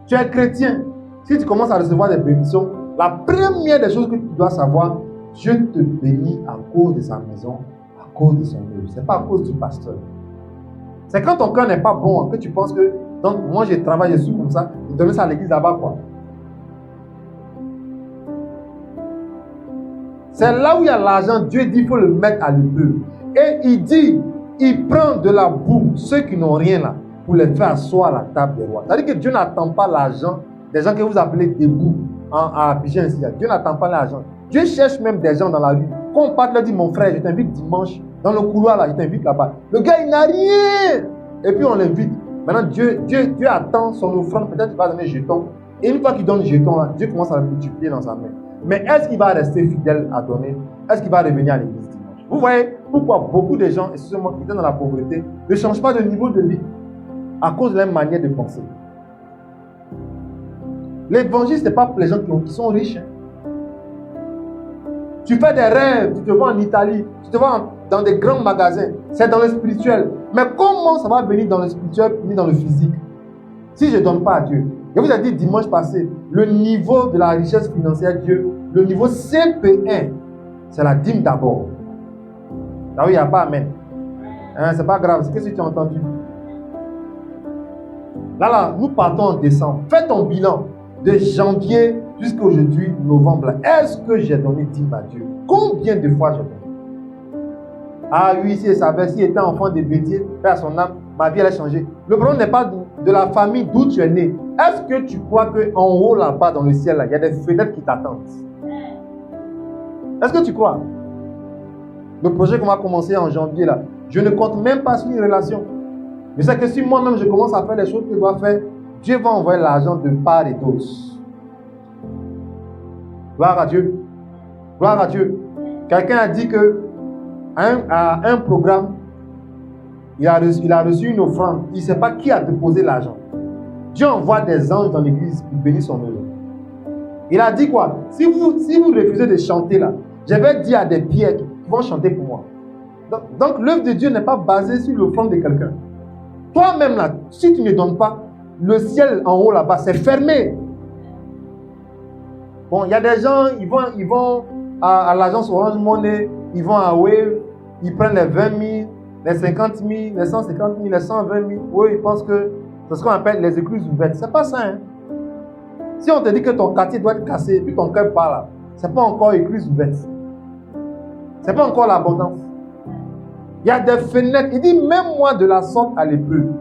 Tu es chrétien. Si tu commences à recevoir des bénédictions, la première des choses que tu dois savoir, Dieu te bénit à cause de sa maison, à cause de son œuvre. Ce n'est pas à cause du pasteur. C'est quand ton cœur n'est pas bon que tu penses que, donc moi je travaille, je suis comme ça, je donne ça à l'église là-bas quoi. C'est là où il y a l'argent, Dieu dit qu'il faut le mettre à l'épreuve. Et il dit, il prend de la boue, ceux qui n'ont rien là, pour les faire asseoir à la table des rois. C'est-à-dire que Dieu n'attend pas l'argent des gens que vous appelez debout à Abidjan ici. Dieu n'attend pas l'argent. Dieu cherche même des gens dans la rue. Quand on part, leur dit, mon frère, je t'invite dimanche dans le couloir là, je t'invite là-bas. Le gars, il n'a rien. Et puis on l'invite. Maintenant, Dieu attend son offrande. Peut-être qu'il va donner un jeton. Et une fois qu'il donne le jeton là, Dieu commence à le multiplier dans sa main. Mais est-ce qu'il va rester fidèle à donner? Est-ce qu'il va revenir à l'église dimanche? Vous voyez pourquoi beaucoup de gens, excusez-moi, qui étaient dans la pauvreté, ne changent pas de niveau de vie à cause de leur manière de penser. L'évangile, ce n'est pas pour les gens qui sont riches. Hein. Tu fais des rêves, tu te vas en Italie, tu te vas dans des grands magasins. C'est dans le spirituel. Mais comment ça va venir dans le spirituel, venir dans le physique? Si je ne donne pas à Dieu. Je vous ai dit dimanche passé, le niveau de la richesse financière de Dieu, le niveau CP1, c'est la dîme d'abord. Là où il n'y a pas amen. Hein, c'est pas grave, c'est ce que tu as entendu. Là, nous partons en décembre. Fais ton bilan de janvier jusqu'à aujourd'hui, novembre. Est-ce que j'ai donné dîme à Dieu? Combien de fois j'ai donné? Ah oui, si je savais, s'il était enfant de Bédier, père son âme, ma vie allait changer. Le problème n'est pas de la famille d'où tu es né. Est-ce que tu crois qu'en haut, là-bas, dans le ciel, là, il y a des fenêtres qui t'attendent? Est-ce que tu crois? Le projet qu'on va commencer en janvier, là, je ne compte même pas sur une relation. Mais c'est que si moi-même, je commence à faire les choses que je dois faire, Dieu va envoyer l'argent de part et d'autre. Gloire à Dieu. Gloire à Dieu. Quelqu'un a dit que à un programme, il a reçu une offrande. Il ne sait pas qui a déposé l'argent. Dieu envoie des anges dans l'église pour bénir son œuvre. Il a dit quoi? Si vous refusez de chanter là, je vais dire à des pierres qui vont chanter pour moi. Donc l'œuvre de Dieu n'est pas basée sur l'offrande de quelqu'un. Toi-même là, si tu ne donnes pas, le ciel en haut là-bas, c'est fermé. Bon, il y a des gens, ils vont à l'agence Orange Money, ils vont à Wave, ils prennent les 20 000, les 50 000, les 150 000, les 120 000. Oui, ils pensent que c'est ce qu'on appelle les écluses ouvertes. C'est pas ça, hein. Si on te dit que ton quartier doit être cassé, et puis ton cœur part là, c'est pas encore écluse ouverte. C'est pas encore l'abondance. Il y a des fenêtres. Il dit, même moi de la sorte à l'épreuve.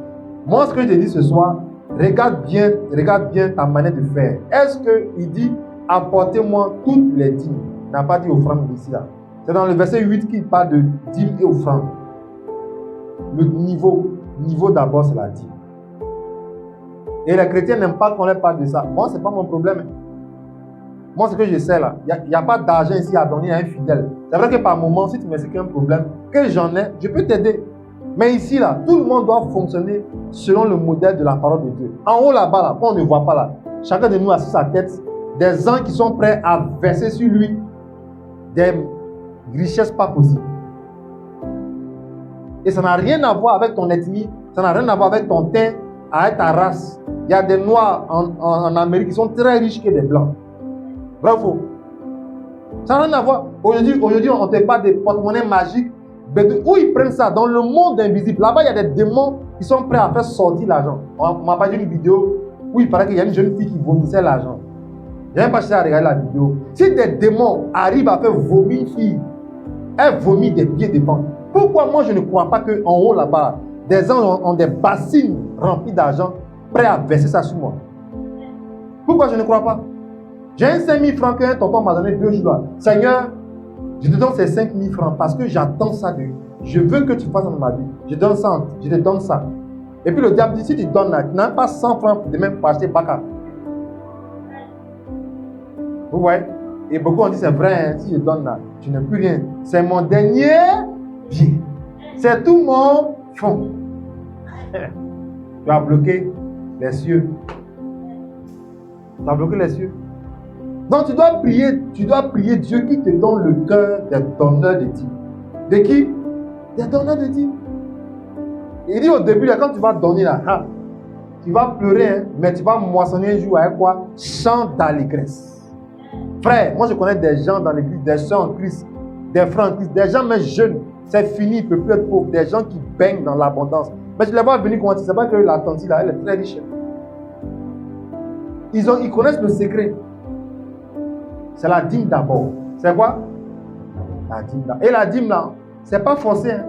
Moi, ce que je te dis ce soir, regarde bien ta manière de faire. Est-ce qu'il dit, apportez-moi toutes les dîmes? Il n'a pas dit offrande ici là. C'est dans le verset 8 qu'il parle de dîmes et offrande. Le niveau d'abord, c'est la dîme. Et les chrétiens n'aiment pas qu'on leur parle de ça. Moi, ce n'est pas mon problème. Moi, ce que je sais là, il n'y a pas d'argent ici à donner à un fidèle. C'est vrai que par moment, si tu m'expliques un problème, que j'en ai, je peux t'aider. Mais ici, là, tout le monde doit fonctionner selon le modèle de la parole de Dieu. En haut, là-bas, là, on ne voit pas là. Chacun de nous a sur sa tête des anges qui sont prêts à verser sur lui des richesses pas possibles. Et ça n'a rien à voir avec ton ethnie, ça n'a rien à voir avec ton teint, avec ta race. Il y a des noirs en Amérique qui sont très riches que des blancs. Vrai ou faux? Ça n'a rien à voir. Aujourd'hui, on te parle des porte-monnaies magiques. Où ils prennent ça? Dans le monde invisible. Là-bas, il y a des démons qui sont prêts à faire sortir l'argent. On m'a pas dit une vidéo où il paraît qu'il y a une jeune fille qui vomissait l'argent. Je n'ai même pas cherché à regarder la vidéo. Si des démons arrivent à faire vomir une fille, elle vomit des pieds de pan. Pourquoi moi je ne crois pas qu'en haut là-bas, des anges ont des bassines remplies d'argent prêts à verser ça sur moi? Pourquoi je ne crois pas? J'ai un 5 000 francs qu'un tonton m'a donné 2 jours. Seigneur, je te donne ces 5 000 francs parce que j'attends ça de lui. Je veux que tu fasses dans ma vie. Je donne ça, je te donne ça. Et puis le diable dit, si tu donnes là, tu n'as pas 100 francs de même pour acheter Baka. Vous voyez? Et beaucoup ont dit, c'est vrai, hein, si je donne là, tu n'as plus rien. C'est mon dernier pied. C'est tout mon fond. Tu as bloqué les cieux. Tu as bloqué les cieux. Donc tu dois prier Dieu qui te donne le cœur des donneurs de dîmes. De qui? Des donneurs de dîmes. Il dit au début, là, quand tu vas donner là, tu vas pleurer, hein, mais tu vas moissonner un jour avec quoi? Chant d'allégresse. Frère, moi je connais des gens dans l'église, des soeurs en Christ, des frères en Christ, des gens même jeunes. C'est fini, il ne peut plus être pauvre. Des gens qui baignent dans l'abondance. Mais je les vois venir comment tu sais pas que la tante là, elle est très riche. Ils connaissent le secret. C'est la dîme d'abord. C'est quoi? La dîme d'abord. Et la dîme là, c'est pas forcé, hein,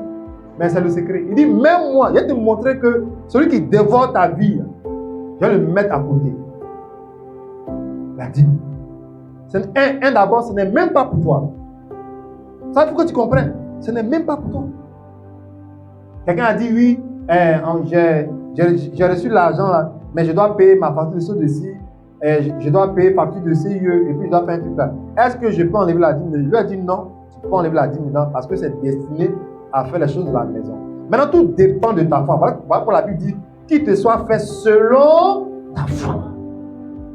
mais c'est le secret. Il dit, même moi, je vais te montrer que celui qui dévore ta vie, je vais le mettre à côté. La dîme. Un d'abord, ce n'est même pas pour toi. Ça, il faut que tu comprennes. Ce n'est même pas pour toi. Quelqu'un a dit, oui, j'ai reçu l'argent là, mais je dois payer ma facture de ce de-ci, je dois payer facture de CIE, et puis je dois faire un truc là. Est-ce que je peux enlever la dîme? Je lui ai dit non, tu peux enlever la dîme dedans parce que c'est destiné à faire les choses de la maison. Maintenant, tout dépend de ta foi. Voilà pourquoi la Bible dit qu'il te soit fait selon ta foi.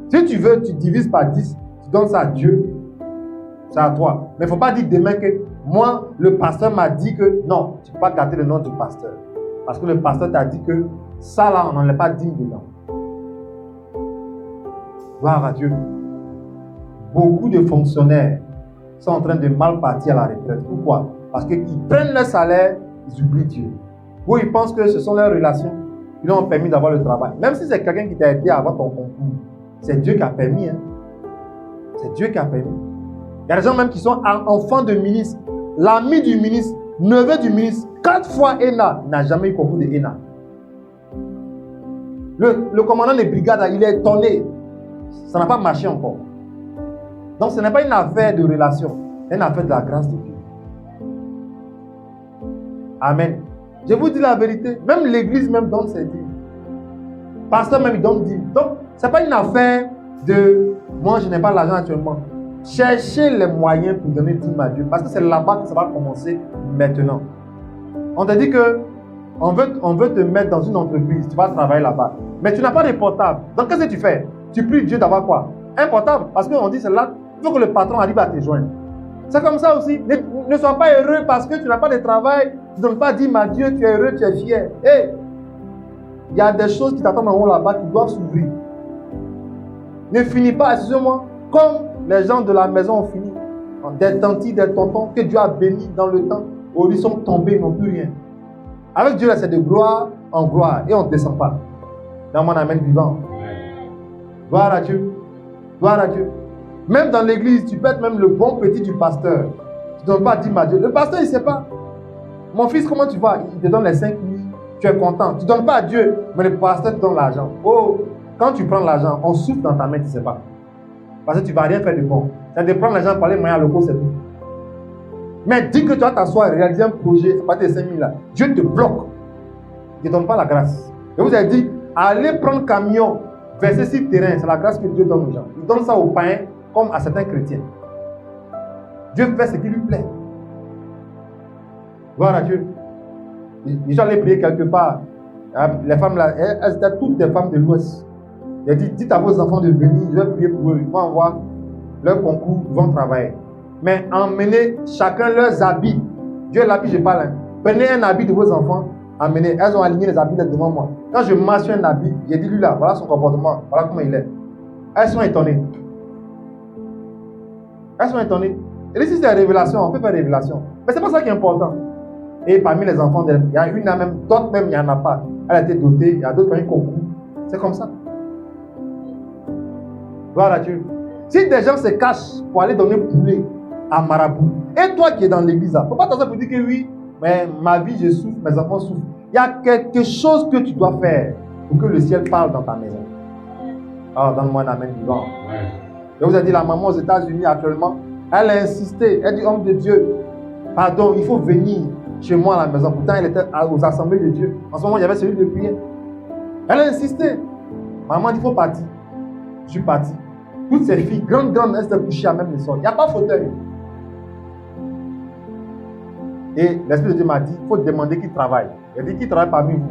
Si tu veux, tu divises par 10, tu donnes ça à Dieu, c'est à toi. Mais il ne faut pas dire demain que moi, le pasteur m'a dit que non, tu ne peux pas garder le nom du pasteur. Parce que le pasteur t'a dit que ça là, on n'en est pas digne dedans. Gloire à Dieu. Beaucoup de fonctionnaires sont en train de mal partir à la retraite. Pourquoi? Parce qu'ils prennent leur salaire, ils oublient Dieu. Ou ils pensent que ce sont leurs relations qui leur ont permis d'avoir le travail. Même si c'est quelqu'un qui t'a aidé à avoir ton concours, c'est Dieu qui a permis. Hein. C'est Dieu qui a permis. Il y a des gens même qui sont enfants de ministre. L'ami du ministre, neveu du ministre, 4 fois ENA, n'a jamais eu concours de ENA. Le commandant des brigades, il est étonné. Ça n'a pas marché encore. Donc ce n'est pas une affaire de relation, c'est une affaire de la grâce de Dieu. Amen. Je vous dis la vérité, même l'église même donne ses dîmes. Pasteur même il donne dîmes. Donc ce n'est pas une affaire de moi je n'ai pas l'argent actuellement. Cherchez les moyens pour donner dîmes à Dieu. Parce que c'est là-bas que ça va commencer maintenant. On te dit que on veut te mettre dans une entreprise, tu vas travailler là-bas. Mais tu n'as pas de portable. Donc qu'est-ce que tu fais? Tu pries Dieu d'avoir quoi? Un portable. Parce qu'on dit c'est là, il faut que le patron arrive à te joindre. C'est comme ça aussi. Ne sois pas heureux parce que tu n'as pas de travail. Tu ne donnes pas dîme à Dieu, tu es heureux, tu es fier. Hey, il y a des choses qui t'attendent en haut là-bas qui doivent s'ouvrir. Ne finis pas, excusez-moi, comme les gens de la maison ont fini. Des tantis, des tontons que Dieu a bénis dans le temps. Où ils sont tombés, ils n'ont plus rien. Avec Dieu, là, c'est de gloire en gloire. Et on ne descend pas. Dans mon amen vivant. Gloire à Dieu. Gloire à Dieu. Même dans l'église, tu peux être même le bon petit du pasteur. Tu ne donnes pas dîme à Dieu. Le pasteur, il ne sait pas. Mon fils, comment tu vas? Il te donne les 5 000. Tu es content. Tu ne donnes pas à Dieu, mais le pasteur te donne l'argent. Oh, quand tu prends l'argent, on souffle dans ta main, tu ne sais pas. Parce que tu ne vas rien faire de bon. C'est de prendre l'argent, parler moyen locaux, c'est tout. Mais dis que tu vas t'asseoir et réaliser un projet, c'est pas tes 5 000 là. Dieu te bloque. Il ne donne pas la grâce. Je vous ai dit, allez prendre camion, verser sur le terrain, c'est la grâce que Dieu donne aux gens. Il donne ça aux païens comme à certains chrétiens. Dieu fait ce qui lui plaît. Gloire à Dieu. Les gens allaient prier quelque part. Les femmes là, elles étaient toutes des femmes de l'Ouest. Il a dit, dites à vos enfants de venir, je vais prier pour eux. Ils vont avoir leur concours, ils vont travailler. Mais emmenez chacun leurs habits. Dieu l'habit, je parle. Hein. Prenez un habit de vos enfants, emmenez. Elles ont aligné les habits devant moi. Quand je mentionne un habit, j'ai dit lui là, voilà son comportement, voilà comment il est. Elles sont étonnées. Elles sont étonnées. Et si c'est la révélation, on peut faire révélation. Mais c'est pas ça qui est important. Et parmi les enfants, il y a une là même, d'autres même, il n'y en a pas. Elle a été dotée, il y a d'autres qui ont eu concours. C'est comme ça. Gloire à Dieu. Si des gens se cachent pour aller donner poulet à Marabout, et toi qui es dans l'église, il ne faut pas t'asseoir pour dire que oui, mais ma vie je souffre, mes enfants souffrent. Il y a quelque chose que tu dois faire pour que le ciel parle dans ta maison. Alors, donne-moi un amen vivant. Je vous ai dit, la maman aux États-Unis actuellement, elle a insisté, elle dit, homme de Dieu, pardon, il faut venir chez moi à la maison. Pourtant, elle était aux assemblées de Dieu. En ce moment, il y avait celui de prière. Elle a insisté. Maman dit, il faut partir. Je suis parti. Toutes ces filles, grandes, elles étaient couchées à même le sol. Il n'y a pas de fauteuil. Et l'Esprit de Dieu m'a dit, il faut demander qui travaille. Il a dit, qui travaille parmi vous?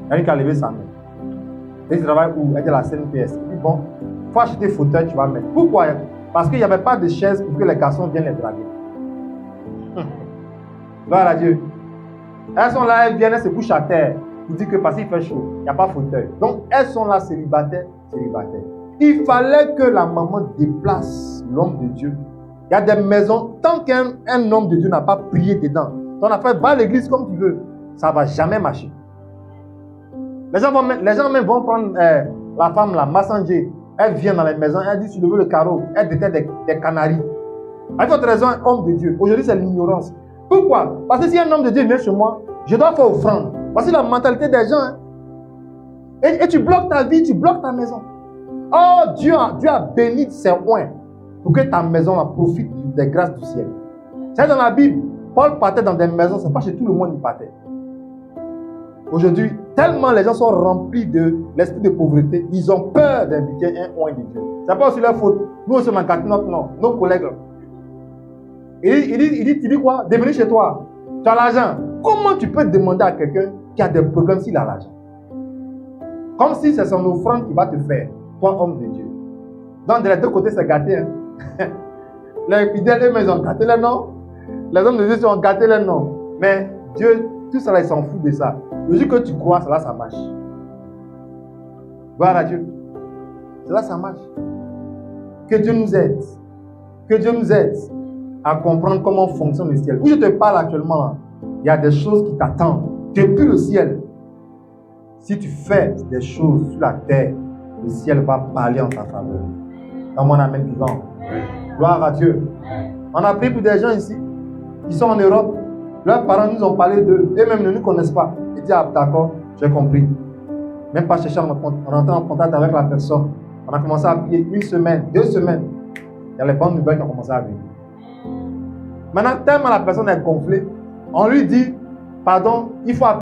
Il y a une qui a levé sa main. Et il travaille où? Elle est à la CNPS. Il dit, bon, il faut acheter fauteuil, tu vas mettre. Pourquoi? Parce qu'il n'y avait pas de chaise pour que les garçons viennent les draguer. Gloire à Dieu. Elles sont là, elles viennent, elles se couchent à terre. Ils disent que parce qu'il fait chaud, il n'y a pas fauteuil. Donc, elles sont là, célibataires. Il fallait que la maman déplace l'homme de Dieu. Il y a des maisons, tant qu'un homme de Dieu n'a pas prié dedans, ton affaire, va à l'église comme tu veux, ça ne va jamais marcher. Les gens même vont prendre la femme, la massanger. Elle vient dans les maisons, elle dit si je veux le carreau, elle détecte des canaris. Avec votre raison, un homme de Dieu. Aujourd'hui, c'est l'ignorance. Pourquoi? Parce que si un homme de Dieu vient chez moi, je dois faire offrande. Voici la mentalité des gens. Hein. Et tu bloques ta vie, tu bloques ta maison. Oh, Dieu a béni ses oins pour que ta maison profite des grâces du ciel. C'est dans la Bible. Paul partait dans des maisons, ce n'est pas chez tout le monde qu'il partait. Aujourd'hui, tellement les gens sont remplis de l'esprit de pauvreté, ils ont peur d'inviter un oint de Dieu. Ce n'est pas aussi leur faute. Nous, sommes en quartier, nos collègues. Il dit quoi? Devenez chez toi. Tu as l'argent. Comment tu peux demander à quelqu'un qui a des problèmes s'il a l'argent? Comme si c'est son offrande qui va te faire, toi, homme de Dieu. Donc, de les deux côtés, c'est gâté. Hein? Les fidèles, eux, ils ont gâté les noms. Les hommes de Dieu ont gâté les noms. Mais Dieu, tout ça, ils s'en foutent de ça. Le jour que tu crois, cela, ça marche. Gloire à Dieu. Cela, ça marche. Que Dieu nous aide. Que Dieu nous aide à comprendre comment fonctionne le ciel. Où je te parle actuellement, il y a des choses qui t'attendent depuis le ciel. Si tu fais des choses sur la terre, le ciel va parler en ta faveur. Dans mon amen vivant. Gloire à Dieu. On a pris pour des gens ici qui sont en Europe. Leurs parents nous ont parlé d'eux. Eux-mêmes ne nous connaissent pas. Ils disent, ah d'accord, j'ai compris. Même pas chercher à rentrer en contact avec la personne. On a commencé à prier 1 semaine, 2 semaines. Il y a les bonnes nouvelles qui ont commencé à venir. Maintenant, tellement la personne est gonflée, on lui dit, pardon, il faut appeler